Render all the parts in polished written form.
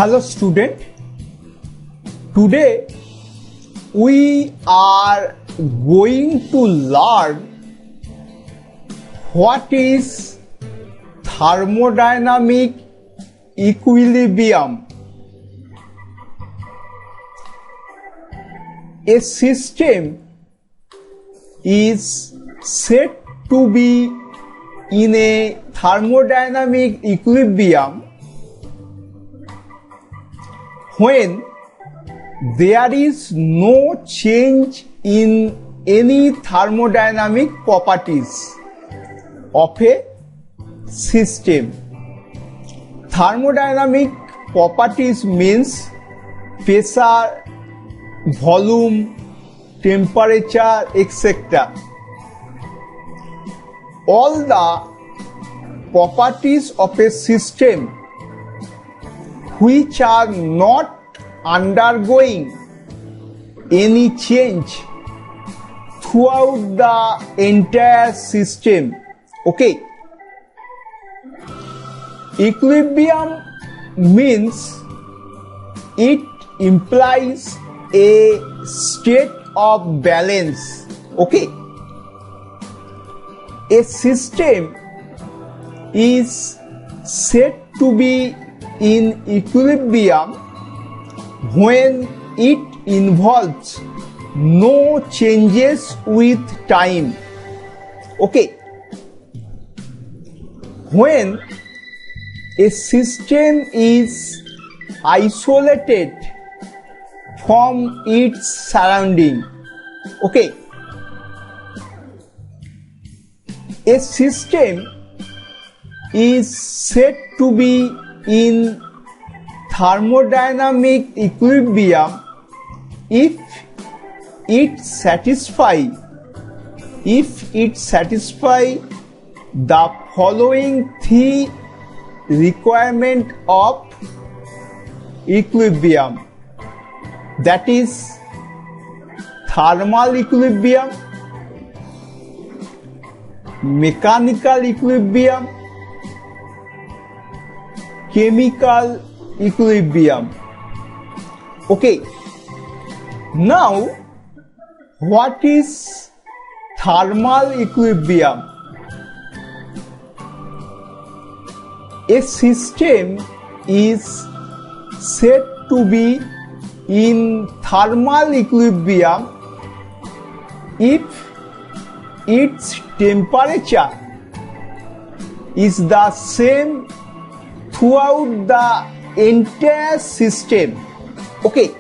Hello student, today we are going to learn what is thermodynamic equilibrium. A system is said to be in a thermodynamic equilibrium when there is no change in any thermodynamic properties of a system. Thermodynamic properties means pressure, volume, temperature, etc. All the properties of a system which are not undergoing any change throughout the entire system. Okay. Equilibrium means it implies a state of balance. Okay. A system is said to be in equilibrium when it involves no changes with time. Okay. When a system is isolated from its surrounding. Okay. A system is said to be in thermodynamic equilibrium if it satisfies the following three requirements of equilibrium, that is thermal equilibrium, mechanical equilibrium, chemical equilibrium. Okay. Now, what is thermal equilibrium? A system is said to be in thermal equilibrium if its temperature is the same throughout the entire system. Okay.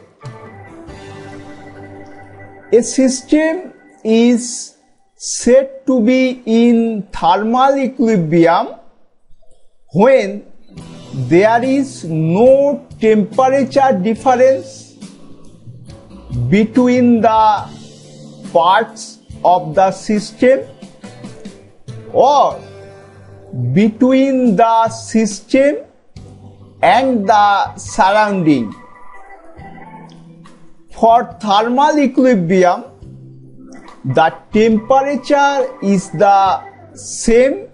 A system is said to be in thermal equilibrium when there is no temperature difference between the parts of the system or between the system and the surrounding. For thermal equilibrium, the temperature is the same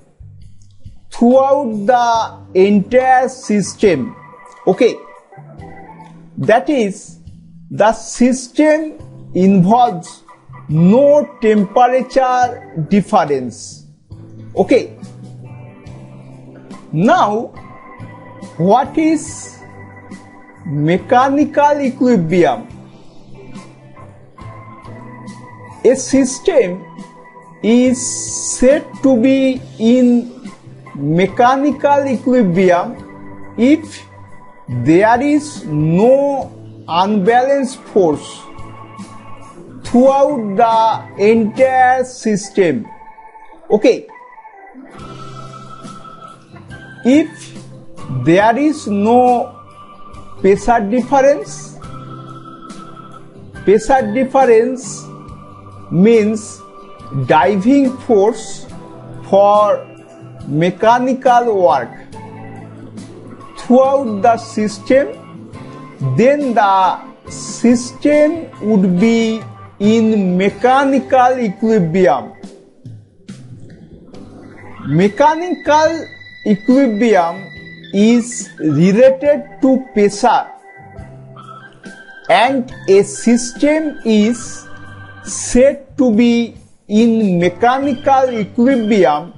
throughout the entire system. Okay. That is, the system involves no temperature difference. Okay. Now, what is mechanical equilibrium? A system is said to be in mechanical equilibrium if there is no unbalanced force throughout the entire system. Okay. If there is no pressure difference means driving force for mechanical work throughout the system, then the system would be in mechanical equilibrium. Mechanical equilibrium is related to pressure and a system is said to be in mechanical equilibrium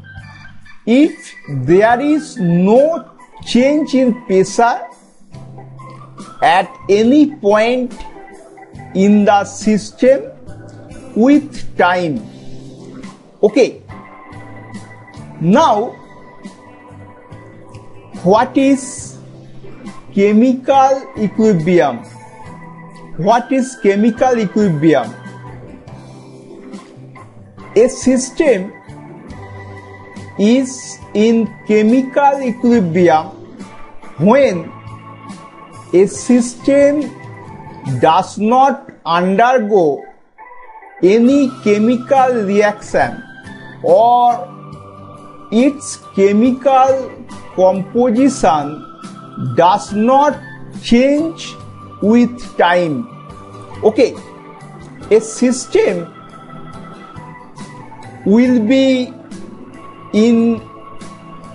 if there is no change in pressure at any point in the system with time. Okay. Now, what is chemical equilibrium? What is chemical equilibrium? A system is in chemical equilibrium when a system does not undergo any chemical reaction or its chemical composition does not change with time. Okay, a system will be in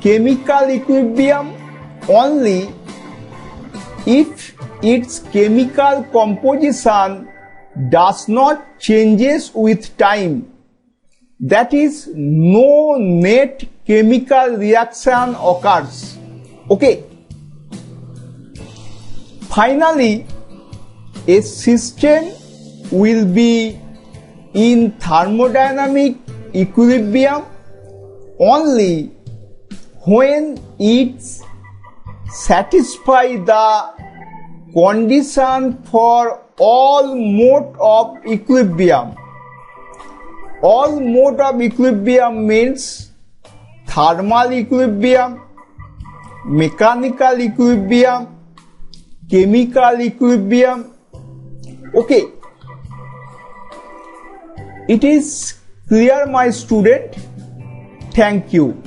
chemical equilibrium only if its chemical composition does not changes with time. That is, no net chemical reaction occurs. Okay. Finally, a system will be in thermodynamic equilibrium only when it satisfies the condition for all mode of equilibrium. All mode of equilibrium means thermal equilibrium, mechanical equilibrium, chemical equilibrium. Okay. It is clear, my student. Thank you.